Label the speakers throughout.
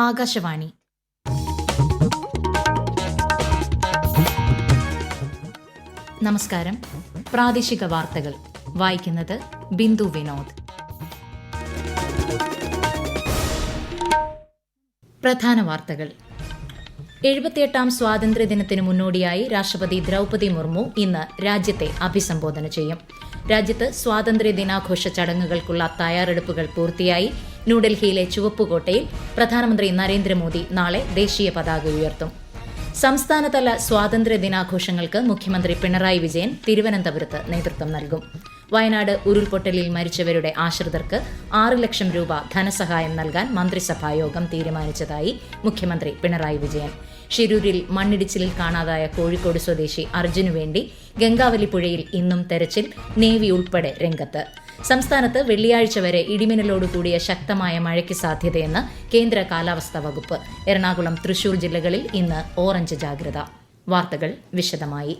Speaker 1: ആകാശവാണി. നമസ്കാരം. പ്രാദേശിക വാർത്തകൾ വായിക്കുന്നത് ബിന്ദു വിനോദ്. പ്രധാന വാർത്തകൾ. 78ാം സ്വാതന്ത്ര്യദിനത്തിന് മുന്നോടിയായി രാഷ്ട്രപതി ദ്രൌപദി മുർമു ഇന്ന് രാജ്യത്തെ അഭിസംബോധന ചെയ്യും. രാജ്യത്ത് സ്വാതന്ത്ര്യ ദിനാഘോഷ ചടങ്ങുകൾക്കുള്ള തയ്യാറെടുപ്പുകൾ പൂർത്തിയായി. ന്യൂഡൽഹിയിലെ ചുവപ്പുകോട്ടയിൽ പ്രധാനമന്ത്രി നരേന്ദ്രമോദി നാളെ ദേശീയ പതാക ഉയർത്തും. സംസ്ഥാനതല സ്വാതന്ത്ര്യ ദിനാഘോഷങ്ങൾക്ക് മുഖ്യമന്ത്രി പിണറായി വിജയൻ തിരുവനന്തപുരത്ത് നേതൃത്വം നൽകും. വയനാട് ഉരുൾപൊട്ടലിൽ മരിച്ചവരുടെ ആശ്രിതർക്ക് 6 ലക്ഷം രൂപ ധനസഹായം നൽകാൻ മന്ത്രിസഭായോഗം തീരുമാനിച്ചതായി മുഖ്യമന്ത്രി പിണറായി വിജയൻ. ഷിരൂരിൽ മണ്ണിടിച്ചിലിൽ കാണാതായ കോഴിക്കോട് സ്വദേശി അർജുനുവേണ്ടി ഗംഗാവലി പുഴയിൽ ഇന്നും തെരച്ചിൽ. നേവി ഉൾപ്പെടെ രംഗത്ത്. സംസ്ഥാനത്ത് വെള്ളിയാഴ്ച വരെ ഇടിമിന്നലോടുകൂടിയ ശക്തമായ മഴയ്ക്ക് സാധ്യതയെന്ന് കേന്ദ്ര കാലാവസ്ഥാ വകുപ്പ്. എറണാകുളം, തൃശൂർ ജില്ലകളിൽ ഇന്ന് ഓറഞ്ച് ജാഗ്രത. വാർത്തകൾ വിശദമായി.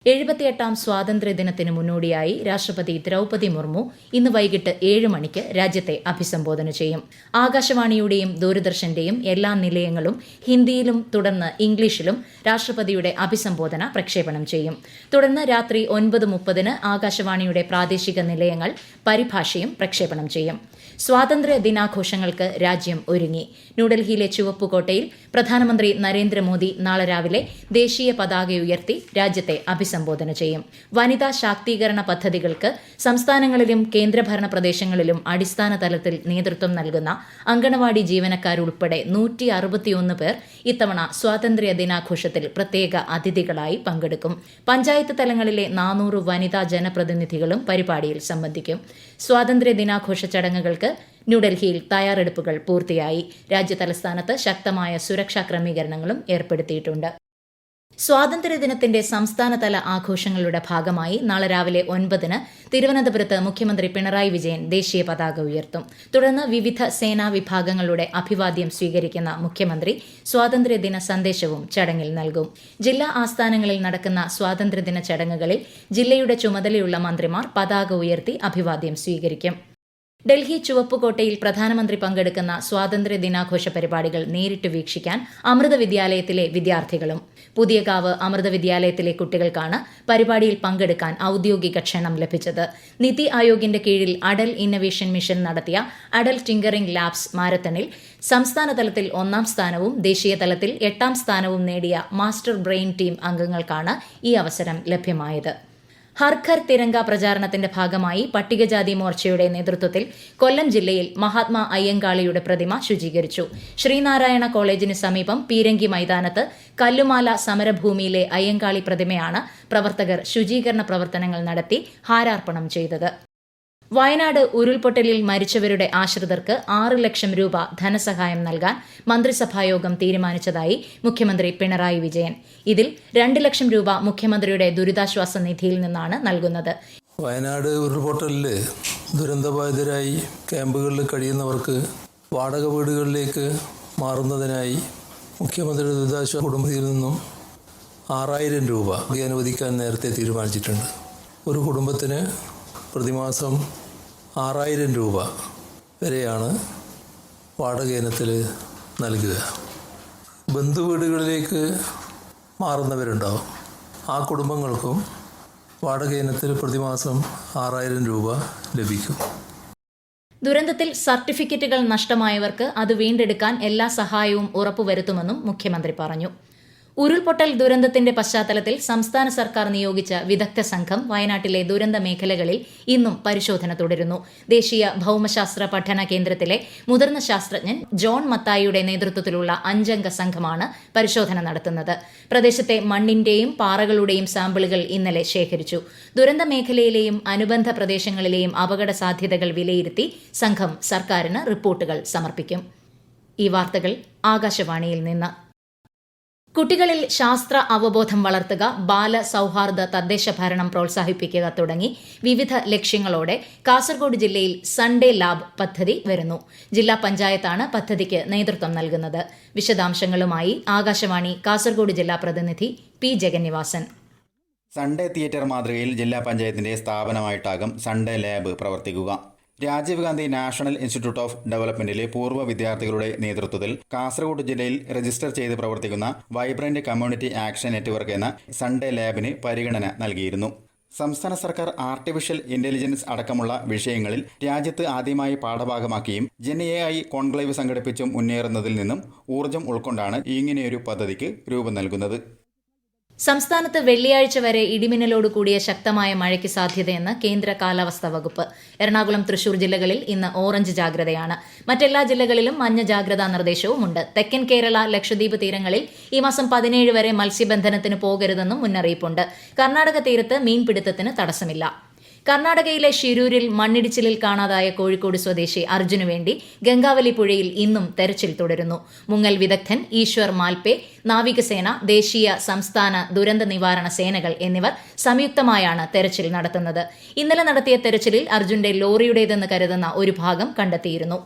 Speaker 1: 78ാം സ്വാതന്ത്ര്യദിനത്തിന് മുന്നോടിയായി രാഷ്ട്രപതി ദ്രൌപദി മുർമു ഇന്ന് വൈകിട്ട് 7 മണിക്ക് രാജ്യത്തെ അഭിസംബോധന ചെയ്യും. ആകാശവാണിയുടെയും ദൂരദർശന്റെയും എല്ലാ നിലയങ്ങളും ഹിന്ദിയിലും തുടർന്ന് ഇംഗ്ലീഷിലും രാഷ്ട്രപതിയുടെ അഭിസംബോധന പ്രക്ഷേപണം ചെയ്യും. തുടർന്ന് രാത്രി 9:30 ആകാശവാണിയുടെ പ്രാദേശിക നിലയങ്ങൾ പരിഭാഷയും പ്രക്ഷേപണം ചെയ്യും. സ്വാതന്ത്ര്യ ദിനാഘോഷങ്ങൾക്ക് രാജ്യം ഒരുങ്ങി. ന്യൂഡൽഹിയിലെ ചുവപ്പുകോട്ടയിൽ പ്രധാനമന്ത്രി നരേന്ദ്രമോദി നാളെ രാവിലെ ദേശീയ പതാകയുയർത്തി രാജ്യത്തെ അഭിസംബോധന ചെയ്യും. വനിതാ ശാക്തീകരണ പദ്ധതികൾക്ക് സംസ്ഥാനങ്ങളിലും കേന്ദ്രഭരണ പ്രദേശങ്ങളിലും അടിസ്ഥാന തലത്തിൽ നേതൃത്വം നൽകുന്ന അങ്കണവാടി ജീവനക്കാരുൾപ്പെടെ 161 പേർ ഇത്തവണ സ്വാതന്ത്ര്യ ദിനാഘോഷത്തിൽ പ്രത്യേക അതിഥികളായി പങ്കെടുക്കും. പഞ്ചായത്ത് തലങ്ങളിലെ 400 വനിതാ ജനപ്രതിനിധികളും പരിപാടിയിൽ സംബന്ധിക്കും. സ്വാതന്ത്ര്യ ദിനാഘോഷ ചടങ്ങുകൾക്ക് ന്യൂഡൽഹിയിൽ തയ്യാറെടുപ്പുകൾ പൂർത്തിയായി. രാജ്യതലസ്ഥാനത്ത് ശക്തമായ സുരക്ഷാ ക്രമീകരണങ്ങളും ഏർപ്പെടുത്തിയിട്ടുണ്ട്. സ്വാതന്ത്ര്യദിനത്തിന്റെ സംസ്ഥാനതല ആഘോഷങ്ങളുടെ ഭാഗമായി നാളെ രാവിലെ 9 തിരുവനന്തപുരത്ത് മുഖ്യമന്ത്രി പിണറായി വിജയൻ ദേശീയ പതാക ഉയർത്തും. തുടർന്ന് വിവിധ സേനാ വിഭാഗങ്ങളുടെ അഭിവാദ്യം സ്വീകരിക്കുന്ന മുഖ്യമന്ത്രി സ്വാതന്ത്ര്യദിന സന്ദേശവും ചടങ്ങിൽ നൽകും. ജില്ലാ ആസ്ഥാനങ്ങളിൽ നടക്കുന്ന സ്വാതന്ത്ര്യദിന ചടങ്ങുകളിൽ ജില്ലയുടെ ചുമതലയുള്ള മന്ത്രിമാർ പതാക ഉയർത്തി അഭിവാദ്യം സ്വീകരിക്കും. ഡൽഹി ചുവപ്പുകോട്ടയിൽ പ്രധാനമന്ത്രി പങ്കെടുക്കുന്ന സ്വാതന്ത്ര്യ ദിനാഘോഷ പരിപാടികൾ നേരിട്ട് വീക്ഷിക്കാൻ അമൃത വിദ്യാലയത്തിലെ വിദ്യാർത്ഥികളും പുതിയകാവ് അമൃത വിദ്യാലയത്തിലെ കുട്ടികൾക്കാണ് പരിപാടിയിൽ പങ്കെടുക്കാൻ ഔദ്യോഗിക ക്ഷണം ലഭിച്ചത്. നിതി ആയോഗിന്റെ കീഴിൽ അടൽ ഇന്നവേഷൻ മിഷൻ നടത്തിയ അടൽ ടിങ്കറിംഗ് ലാബ്സ് മാരത്തണിൽ സംസ്ഥാന തലത്തിൽ 1ാം സ്ഥാനവും ദേശീയ തലത്തിൽ 8ാം സ്ഥാനവും നേടിയ മാസ്റ്റർ ബ്രെയിൻ ടീം അംഗങ്ങൾക്കാണ് ഈ അവസരം ലഭ്യമായത്. ഹർ ഘർ തിരങ്ക പ്രചാരണത്തിന്റെ ഭാഗമായി പട്ടികജാതി മോർച്ചയുടെ നേതൃത്വത്തിൽ കൊല്ലം ജില്ലയിൽ മഹാത്മാ അയ്യങ്കാളിയുടെ പ്രതിമ ശുചീകരിച്ചു. ശ്രീനാരായണ കോളേജിന് സമീപം പീരങ്കി മൈതാനത്ത് കല്ലുമാല സമരഭൂമിയിലെ അയ്യങ്കാളി പ്രതിമയാണ് പ്രവർത്തകർ ശുചീകരണ പ്രവർത്തനങ്ങൾ നടത്തി ഹാരാർപ്പണം ചെയ്തത്. വയനാട് ഉരുൾപൊട്ടലിൽ മരിച്ചവരുടെ ആശ്രിതർക്ക് 6 ലക്ഷം രൂപ ധനസഹായം നൽകാൻ മന്ത്രിസഭായോഗം തീരുമാനിച്ചതായി മുഖ്യമന്ത്രി പിണറായി വിജയൻ. ഇതിൽ 2 ലക്ഷം രൂപ മുഖ്യമന്ത്രിയുടെ ദുരിതാശ്വാസ നിധിയിൽ നിന്നാണ് നൽകുന്നത്.
Speaker 2: വയനാട് ഉരുൾപൊട്ടലിൽ ദുരന്തബാധിതരായി ക്യാമ്പുകളിൽ കഴിയുന്നവർക്ക് വാടക വീടുകളിലേക്ക് മാറുന്നതിനായി മുഖ്യമന്ത്രിയുടെ ദുരിതാശ്വാസ കുടുംബത്തിൽ നിന്നും 6000 രൂപ അനുവദിക്കാൻ നേരത്തെ തീരുമാനിച്ചിട്ടുണ്ട്. ഒരു കുടുംബത്തിന് പ്രതിമാസം 6000 രൂപ വരെയാണ് വാടക ഇനത്തിൽ നൽകുക. ബന്ധുവീടുകളിലേക്ക് മാറുന്നവരുണ്ടാവും. ആ കുടുംബങ്ങൾക്കും വാടക ഇനത്തിൽ പ്രതിമാസം 6000 രൂപ ലഭിക്കും.
Speaker 1: ദുരന്തത്തിൽ സർട്ടിഫിക്കറ്റുകൾ നഷ്ടമായവർക്ക് അത് വീണ്ടെടുക്കാൻ എല്ലാ സഹായവും ഉറപ്പുവരുത്തുമെന്നും മുഖ്യമന്ത്രി പറഞ്ഞു. ഉരുൾപൊട്ടൽ ദുരന്തത്തിന്റെ പശ്ചാത്തലത്തിൽ സംസ്ഥാന സർക്കാർ നിയോഗിച്ച വിദഗ്ധ സംഘം വയനാട്ടിലെ ദുരന്ത മേഖലകളിൽ ഇന്നും പരിശോധന തുടരുന്നു. ദേശീയ ഭൌമശാസ്ത്ര പഠന കേന്ദ്രത്തിലെ മുതിർന്ന ശാസ്ത്രജ്ഞൻ ജോൺ മത്തായിയുടെ നേതൃത്വത്തിലുള്ള 5 അംഗ സംഘമാണ് പരിശോധന നടത്തുന്നത്. പ്രദേശത്തെ മണ്ണിന്റെയും പാറകളുടെയും സാമ്പിളുകൾ ഇന്നലെ ശേഖരിച്ചു. ദുരന്ത മേഖലയിലെയും അനുബന്ധ പ്രദേശങ്ങളിലെയും അപകട സാധ്യതകൾ വിലയിരുത്തി സംഘം സർക്കാരിന് റിപ്പോർട്ടുകൾ സമർപ്പിക്കും. ഈ വാർത്തകൾ ആകാശവാണിയിൽ നിന്ന്. കുട്ടികളിൽ ശാസ്ത്ര അവബോധം വളർത്തുക, ബാലസൌഹാർദ്ദ തദ്ദേശ ഭരണം പ്രോത്സാഹിപ്പിക്കുക തുടങ്ങി വിവിധ ലക്ഷ്യങ്ങളോടെ കാസർഗോഡ് ജില്ലയിൽ സൺഡേ ലാബ് പദ്ധതി വരുന്നു. ജില്ലാ പഞ്ചായത്താണ് പദ്ധതിക്ക് നേതൃത്വം നൽകുന്നത്. വിശദാംശങ്ങളുമായി ആകാശവാണി കാസർഗോഡ് ജില്ലാ പ്രതിനിധി പി ജഗന്നിവാസൻ.
Speaker 3: സൺഡേ തിയേറ്റർ മാതൃകയിൽ ജില്ലാ പഞ്ചായത്തിന്റെ സ്ഥാപനമായിട്ടാകും സൺഡേ ലാബ് പ്രവർത്തിക്കുക. Rajiv Gandhi national institute of ഡെവലപ്മെന്റിലെ പൂർവ്വ വിദ്യാർത്ഥികളുടെ നേതൃത്വത്തിൽ കാസർഗോഡ് ജില്ലയിൽ രജിസ്റ്റർ ചെയ്ത് പ്രവർത്തിക്കുന്ന വൈബ്രന്റ് കമ്മ്യൂണിറ്റി ആക്ഷൻ നെറ്റ്വർക്ക് എന്ന സൺഡേ ലാബിന് പരിഗണന നൽകിയിരുന്നു. സംസ്ഥാന സർക്കാർ ആർട്ടിഫിഷ്യൽ ഇന്റലിജൻസ് അടക്കമുള്ള വിഷയങ്ങളിൽ രാജ്യത്ത് ആദ്യമായി പാഠഭാഗമാക്കിയും ജെൻ-AI കോൺക്ലേവ് സംഘടിപ്പിച്ചും മുന്നേറുന്നതിൽ നിന്നും ഊർജ്ജം ഉൾക്കൊണ്ടാണ് ഇങ്ങനെയൊരു പദ്ധതിക്ക് രൂപം നൽകുന്നത്.
Speaker 1: സംസ്ഥാനത്ത് വെള്ളിയാഴ്ച വരെ ഇടിമിന്നലോട് കൂടിയ ശക്തമായ മഴയ്ക്ക് സാധ്യതയെന്ന് കേന്ദ്ര കാലാവസ്ഥാ വകുപ്പ്. എറണാകുളം, തൃശൂർ ജില്ലകളിൽ ഇന്ന് ഓറഞ്ച് ജാഗ്രതയാണ്. മറ്റെല്ലാ ജില്ലകളിലും മഞ്ഞ ജാഗ്രതാ നിർദ്ദേശവുമുണ്ട്. തെക്കൻ കേരള, ലക്ഷദ്വീപ് തീരങ്ങളിൽ ഈ മാസം 17 വരെ മത്സ്യബന്ധനത്തിന് പോകരുതെന്നും മുന്നറിയിപ്പുണ്ട്. കർണാടക തീരത്ത് മീൻപിടുത്തത്തിന് തടസ്സമില്ല. കർണാടകയിലെ ഷിരൂരിൽ മണ്ണിടിച്ചിലിൽ കാണാതായ കോഴിക്കോട് സ്വദേശി അർജുനു വേണ്ടി ഗംഗാവലി പുഴയിൽ ഇന്നും തെരച്ചിൽ തുടരുന്നു. മുങ്ങൽ വിദഗ്ധൻ ഈശ്വർ മാൽപേ, നാവികസേന, ദേശീയ, സംസ്ഥാന ദുരന്ത നിവാരണ സേനകൾ എന്നിവർ സംയുക്തമായാണ് തെരച്ചിൽ നടത്തുന്നത്. ഇന്നലെ നടത്തിയ തെരച്ചിലിൽ അർജുന്റെ ലോറിയുടേതെന്ന് കരുതുന്ന ഒരു ഭാഗം കണ്ടെത്തിയിരുന്നു.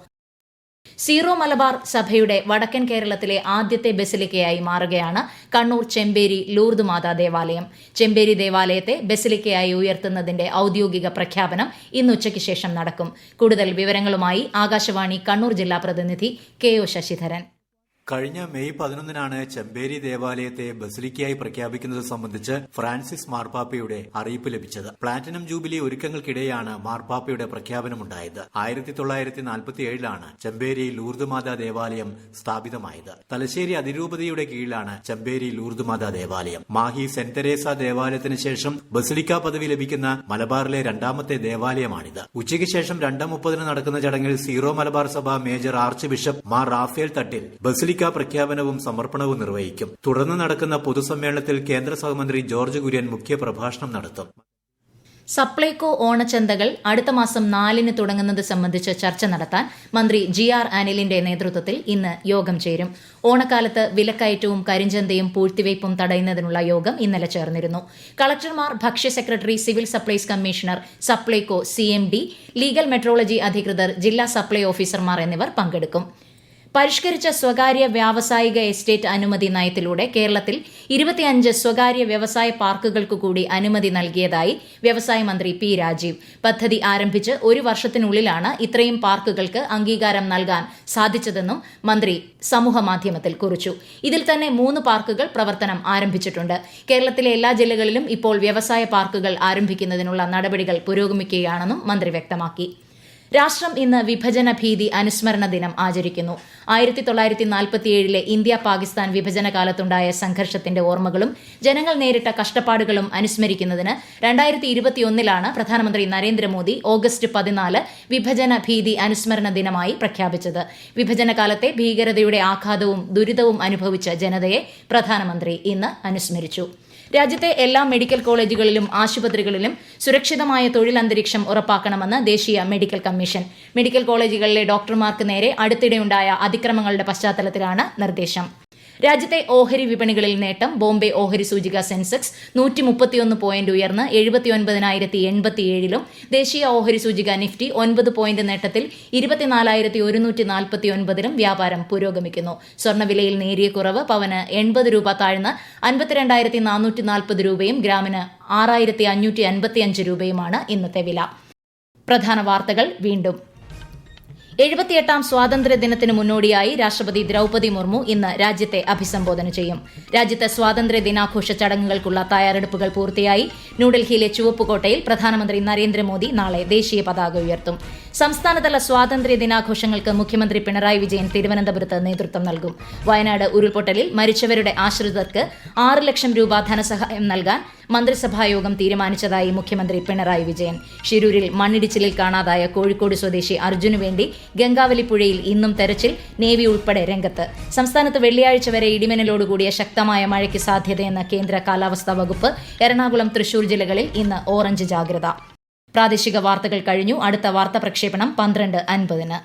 Speaker 1: സീറോ മലബാർ സഭയുടെ വടക്കൻ കേരളത്തിലെ ആദ്യത്തെ ബസിലിക്കയായി മാറുകയാണ് കണ്ണൂർ ചെമ്പേരി ലൂർദ് മാതാ ദേവാലയം. ചെമ്പേരി ദേവാലയത്തെ ബസിലിക്കയായി ഉയർത്തുന്നതിന്റെ ഔദ്യോഗിക പ്രഖ്യാപനം ഇന്ന് ഉച്ചയ്ക്ക് ശേഷം നടക്കും. കൂടുതൽ വിവരങ്ങളുമായി ആകാശവാണി കണ്ണൂർ ജില്ലാ പ്രതിനിധി KO ശശിധരൻ.
Speaker 4: കഴിഞ്ഞ മെയ് 11-നാണ് ചെമ്പേരി ദേവാലയത്തെ ബസിലിക്കയായി പ്രഖ്യാപിക്കുന്നത് സംബന്ധിച്ച് ഫ്രാൻസിസ് മാർപ്പാപ്പയുടെ അറിയിപ്പ് ലഭിച്ചത്. പ്ലാറ്റിനം ജൂബിലി ഒരുക്കങ്ങൾക്കിടെയാണ് മാർപ്പാപ്പയുടെ പ്രഖ്യാപനമുണ്ടായത്. 1947-ലാണ് ചെമ്പേരി ലൂർദ് മാതാ ദേവാലയം സ്ഥാപിതമായത്. തലശ്ശേരി അതിരൂപതയുടെ കീഴിലാണ് ചെമ്പേരി ലൂർദ് മാതാ ദേവാലയം. മാഹി സെന്റ് തെരേസ ദേവാലയത്തിന് ശേഷം ബസിലിക്ക പദവി ലഭിക്കുന്ന മലബാറിലെ രണ്ടാമത്തെ ദേവാലയമാണിത്. ഉച്ചയ്ക്ക് ശേഷം 2:30 നടക്കുന്ന ചടങ്ങിൽ സീറോ മലബാർ സഭ major archbishop Mar Raphael Thattil basilica പ്രഖ്യാപനവും സമർപ്പണവും നിർവഹിക്കും. തുടർന്ന് നടക്കുന്ന പൊതുസമ്മേളനത്തിൽ കേന്ദ്ര സഹമന്ത്രി ജോർജ് കുര്യൻ മുഖ്യപ്രഭാഷണം നടത്തും.
Speaker 1: സപ്ലൈകോ ഓണച്ചന്തകൾ അടുത്ത മാസം 4-ന് തുടങ്ങുന്നത് സംബന്ധിച്ച് ചർച്ച നടത്താൻ മന്ത്രി GR അനിലിന്റെ നേതൃത്വത്തിൽ ഇന്ന് യോഗം ചേരും. ഓണക്കാലത്ത് വിലക്കയറ്റവും കരിഞ്ചന്തയും പൂഴ്ത്തിവയ്പും തടയുന്നതിനുള്ള യോഗം ഇന്നലെ ചേർന്നിരുന്നു. കളക്ടർമാർ, ഭക്ഷ്യ secretary, civil supplies commissioner, Supplyco CMD, legal metrology അധികൃതർ, ജില്ലാ സപ്ലൈ ഓഫീസർമാർ എന്നിവർ പങ്കെടുക്കും. പരിഷ്കരിച്ച സ്വകാര്യ വ്യാവസായിക എസ്റ്റേറ്റ് അനുമതി നയത്തിലൂടെ കേരളത്തിൽ 25 സ്വകാര്യ വ്യവസായ പാർക്കുകൾക്ക് കൂടി അനുമതി നൽകിയതായി വ്യവസായ മന്ത്രി P. രാജീവ്. പദ്ധതി ആരംഭിച്ച് 1 വർഷത്തിനുള്ളിലാണ് ഇത്രയും പാർക്കുകൾക്ക് അംഗീകാരം നൽകാൻ സാധിച്ചതെന്നും മന്ത്രി സമൂഹമാധ്യമത്തിൽ കുറിച്ചു. ഇതിൽ തന്നെ 3 പാർക്കുകൾ പ്രവർത്തനം ആരംഭിച്ചിട്ടുണ്ട്. കേരളത്തിലെ എല്ലാ ജില്ലകളിലും ഇപ്പോൾ വ്യവസായ പാർക്കുകൾ ആരംഭിക്കുന്നതിനുള്ള നടപടികൾ പുരോഗമിക്കുകയാണെന്നും മന്ത്രി വ്യക്തമാക്കി. രാഷ്ട്രം ഇന്ന് വിഭജന ഭീതി അനുസ്മരണ ദിനം ആചരിക്കുന്നു. 1947-ലെ ഇന്ത്യ-പാകിസ്ഥാൻ വിഭജന കാലത്തുണ്ടായ സംഘർഷത്തിന്റെ ഓർമ്മകളും ജനങ്ങൾ നേരിട്ട കഷ്ടപ്പാടുകളും അനുസ്മരിക്കുന്നതിന് 2021-ലാണ് പ്രധാനമന്ത്രി നരേന്ദ്രമോദി ഓഗസ്റ്റ് 14 വിഭജന ഭീതി അനുസ്മരണ ദിനമായി പ്രഖ്യാപിച്ചത്. വിഭജനകാലത്തെ ഭീകരതയുടെ ആഘാതവും ദുരിതവും അനുഭവിച്ച ജനതയെ പ്രധാനമന്ത്രി ഇന്ന് അനുസ്മരിച്ചു. രാജ്യത്തെ എല്ലാ മെഡിക്കൽ കോളേജുകളിലും ആശുപത്രികളിലും സുരക്ഷിതമായ തൊഴിലന്തരീക്ഷം ഉറപ്പാക്കണമെന്ന് ദേശീയ മെഡിക്കൽ കമ്മീഷൻ. മെഡിക്കൽ കോളേജുകളിലെ ഡോക്ടർമാർക്ക് നേരെ അടുത്തിടെയുണ്ടായ അതിക്രമങ്ങളുടെ പശ്ചാത്തലത്തിലാണ് നിർദ്ദേശം. രാജ്യത്തെ ഓഹരി വിപണികളിൽ നേട്ടം. ബോംബെ ഓഹരി സൂചിക സെൻസെക്സ് 131 പോയിന്റ് ഉയർന്ന് 79,087-ലും ദേശീയ ഓഹരി സൂചിക നിഫ്റ്റി 9 പോയിന്റ് നേട്ടത്തിൽ 24,149-ലും വ്യാപാരം പുരോഗമിക്കുന്നു. സ്വർണ്ണവിലയിൽ നേരിയ കുറവ്. പവന് 80 രൂപ താഴ്ന്ന് 52,440 രൂപയും ഗ്രാമിന് 6,555 രൂപയുമാണ് ഇന്നത്തെ വില. പ്രധാന വാർത്തകൾ വീണ്ടും. 78-ാം സ്വാതന്ത്ര്യദിനത്തിന് മുന്നോടിയായി രാഷ്ട്രപതി ദ്രൌപദി മുർമു ഇന്ന് രാജ്യത്തെ അഭിസംബോധന ചെയ്യും. രാജ്യത്തെ സ്വാതന്ത്ര്യ ദിനാഘോഷ ചടങ്ങുകൾക്കുള്ള തയ്യാറെടുപ്പുകൾ പൂർത്തിയായി. ന്യൂഡൽഹിയിലെ ചുവപ്പുകോട്ടയിൽ പ്രധാനമന്ത്രി നരേന്ദ്രമോദി നാളെ ദേശീയ പതാക ഉയർത്തും. സംസ്ഥാനതല സ്വാതന്ത്ര്യ ദിനാഘോഷങ്ങൾക്ക് മുഖ്യമന്ത്രി പിണറായി വിജയൻ തിരുവനന്തപുരത്ത് നേതൃത്വം നൽകും. വയനാട് ഉരുൾപൊട്ടലിൽ മരിച്ചവരുടെ ആശ്രിതർക്ക് 6 ലക്ഷം രൂപ ധനസഹായം നൽകാൻ മന്ത്രിസഭായോഗം തീരുമാനിച്ചതായി മുഖ്യമന്ത്രി പിണറായി വിജയൻ. ഷിരൂരിൽ മണ്ണിടിച്ചിലിൽ കാണാതായ കോഴിക്കോട് സ്വദേശി അർജുനു വേണ്ടി ഗംഗാവലി പുഴയിൽ ഇന്നും തെരച്ചിൽ. നേവി ഉൾപ്പെടെ രംഗത്ത്. സംസ്ഥാനത്ത് വെള്ളിയാഴ്ച വരെ ഇടിമിന്നലോടുകൂടിയ ശക്തമായ മഴയ്ക്ക് സാധ്യതയെന്ന കേന്ദ്ര കാലാവസ്ഥാ വകുപ്പ്. എറണാകുളം, തൃശൂർ ജില്ലകളിൽ ഇന്ന് ഓറഞ്ച് ജാഗ്രത. പ്രാദേശിക വാർത്തകൾ കഴിഞ്ഞു. അടുത്ത വാർത്താ പ്രക്ഷേപണം 12:50-ന്.